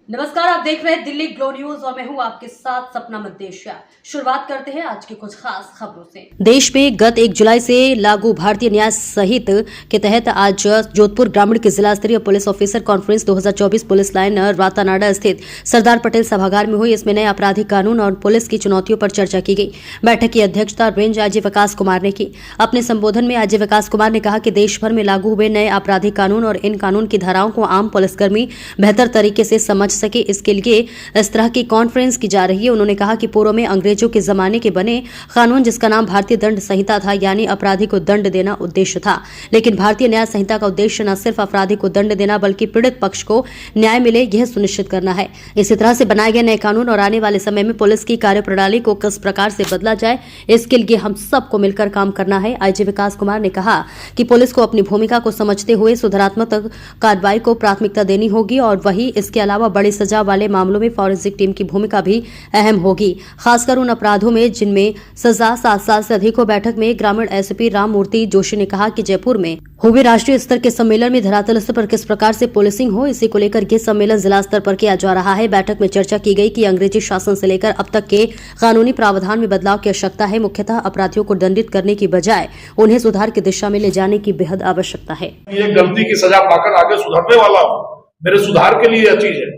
नमस्कार, आप देख रहे हैं दिल्ली ग्लो न्यूज और मैं हूं आपके साथ सपना मद्देशिया। शुरुआत करते हैं आज की कुछ खास खबरों से। देश में गत 1 जुलाई से लागू भारतीय न्याय संहिता के तहत आज जोधपुर ग्रामीण की जिला स्तरीय police officer conference 2024 police line Ratanada स्थित सरदार पटेल सभागार में हुई। इसमें नए आपराधिक कानून और पुलिस की चुनौतियों पर चर्चा की गई। बैठक की अध्यक्षता रेंज आईजी विकास कुमार ने की। अपने संबोधन में आईजी विकास कुमार ने कहा कि देश भर में लागू हुए नए आपराधिक कानून और इन कानून की धाराओं को आम पुलिसकर्मी बेहतर तरीके से समझ सके, इसके लिए इस तरह की कॉन्फ्रेंस की जा रही है। उन्होंने कहा कि पूर्व में अंग्रेजों के जमाने के बने कानून जिसका नाम भारतीय दंड संहिता था, यानी अपराधी को दंड देना उद्देश्य था, लेकिन भारतीय न्याय संहिता का उद्देश्य न सिर्फ अपराधी को दंड देना बल्कि पीड़ित पक्ष को न्याय मिले यह सुनिश्चित करना है। इसी तरह से बनाए गए नए कानून और आने वाले समय में पुलिस की कार्यप्रणाली को किस प्रकार से बदला जाए, इसके लिए हम सबको मिलकर काम करना है। आईजी विकास कुमार ने कहा कि पुलिस को अपनी भूमिका को समझते हुए सुधारात्मक कार्रवाई को प्राथमिकता देनी होगी और वही इसके अलावा बड़ी सजा वाले मामलों में फॉरेंसिक टीम की भूमिका भी अहम होगी, खासकर उन अपराधों में जिनमें सजा 7 साल से अधिक हो। बैठक में ग्रामीण एसपी राम मूर्ति जोशी ने कहा कि जयपुर में हुए राष्ट्रीय स्तर के सम्मेलन में धरातल स्तर पर किस प्रकार से पुलिसिंग हो, इसी को लेकर यह सम्मेलन जिला स्तर पर किया जा रहा है। बैठक में चर्चा की गई कि अंग्रेजी शासन से लेकर अब तक के कानूनी प्रावधान में बदलाव की आवश्यकता है। मुख्यतः अपराधियों को दंडित करने की बजाय उन्हें सुधार की दिशा में ले जाने की बेहद आवश्यकता है। ये गलती की सजा पाकर आगे सुधरने वाला हूं, मेरे सुधार के लिए यह चीज है,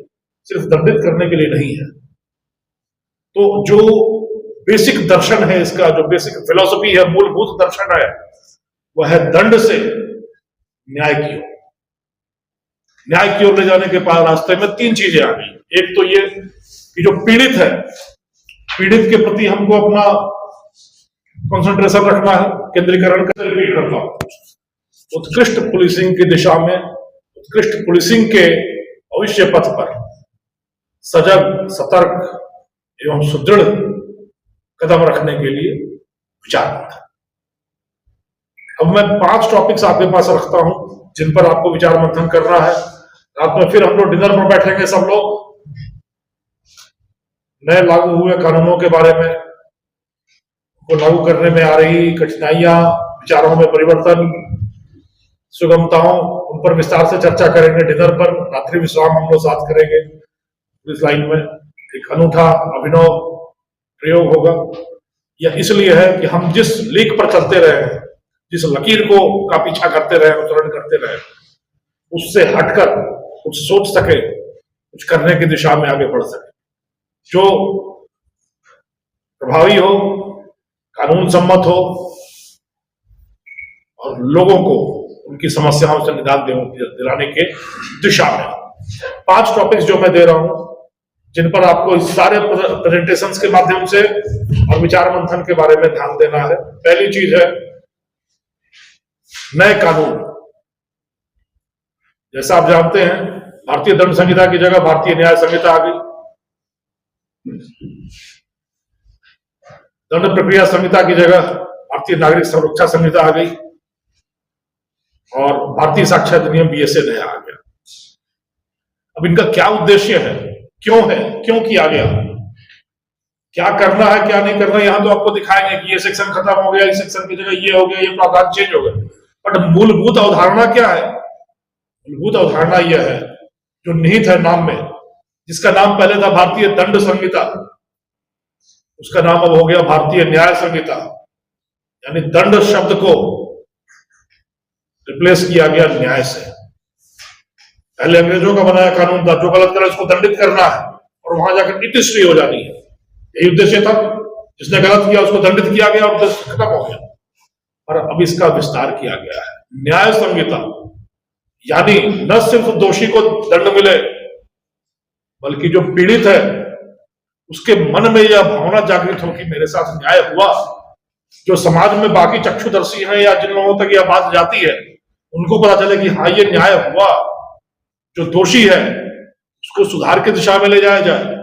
सिर्फ दंडित करने के लिए नहीं है। तो जो बेसिक दर्शन है इसका, जो बेसिक फिलॉसफी है, मूलभूत दर्शन है, वह है दंड से न्याय की ओर। न्याय की ओर ले जाने के बाद रास्ते में 3 चीजें आ गई। एक तो ये कि जो पीड़ित है, पीड़ित के प्रति हमको अपना कंसंट्रेशन रखना है, केंद्रीकरण करना। उत्कृष्ट पुलिसिंग की दिशा में, उत्कृष्ट पुलिसिंग के भविष्य पथ पर सजग, सतर्क एवं सुदृढ़ कदम रखने के लिए विचार मंथन। अब मैं 5 टॉपिक्स आपके पास रखता हूं जिन पर आपको विचार मंथन करना है। रात में फिर हम लोग डिनर पर बैठेंगे, सब लोग नए लागू हुए कानूनों के बारे में, को लागू करने में आ रही कठिनाइयां, विचारों में परिवर्तन, सुगमताओं, उन पर विस्तार से चर्चा करेंगे। डिनर पर रात्रि विश्राम हम लोग साथ करेंगे। इस लाइन में एक अनूठा अभिनव प्रयोग होगा। यह इसलिए है कि हम जिस लीक पर चलते रहे हैं, जिस लकीर को का पीछा करते रहे, अनुसरण करते रहे, उससे हटकर कुछ सोच सके, कुछ करने की दिशा में आगे बढ़ सके, जो प्रभावी हो, कानून सम्मत हो और लोगों को उनकी समस्याओं से निदान दिलाने के दिशा में। 5 टॉपिक्स जो मैं दे रहा हूं, जिन पर आपको इस सारे प्रेजेंटेशंस के माध्यम से और विचार मंथन के बारे में ध्यान देना है। पहली चीज है नए कानून। जैसा आप जानते हैं, भारतीय दंड संहिता की जगह भारतीय न्याय संहिता आ गई। दंड प्रक्रिया संहिता की जगह भारतीय नागरिक सुरक्षा संहिता आ गई और भारतीय साक्ष्य अधिनियम BSA नया आ गया। अब इनका क्या उद्देश्य है, क्यों है, क्यों किया गया, क्या करना है, क्या नहीं करना, यहां तो आपको दिखाएंगे कि ये सेक्शन खत्म हो गया, इस सेक्शन की जगह ये हो गया, ये प्रावधान चेंज हो गया। बट मूलभूत अवधारणा क्या है? मूलभूत अवधारणा यह है जो निहित है नाम में, जिसका नाम पहले था भारतीय दंड संहिता, उसका नाम अब हो गया भारतीय न्याय संहिता। यानी दंड शब्द को रिप्लेस किया गया न्याय से। पहले अंग्रेजों का बनाया कानून था, जो गलत करे उसको दंडित करना है और वहां जाकर इतिश्री हो जानी है। यही उद्देश्य था। जिसने गलत किया उसको दंडित किया गया और उद्देश्य खत्म हो गया। और अब इसका विस्तार किया गया है न्याय संहिता, यानी न सिर्फ दोषी को दंड मिले, बल्कि जो पीड़ित है उसके मन में यह भावना जागृत हो कि मेरे साथ न्याय हुआ। जो समाज में बाकी चक्षुदर्शी हैं या जिन लोगों तक यह बात जाती है, उनको पता चले कि हाँ, ये न्याय हुआ। जो दोषी है उसको सुधार की दिशा में ले जाया जाए।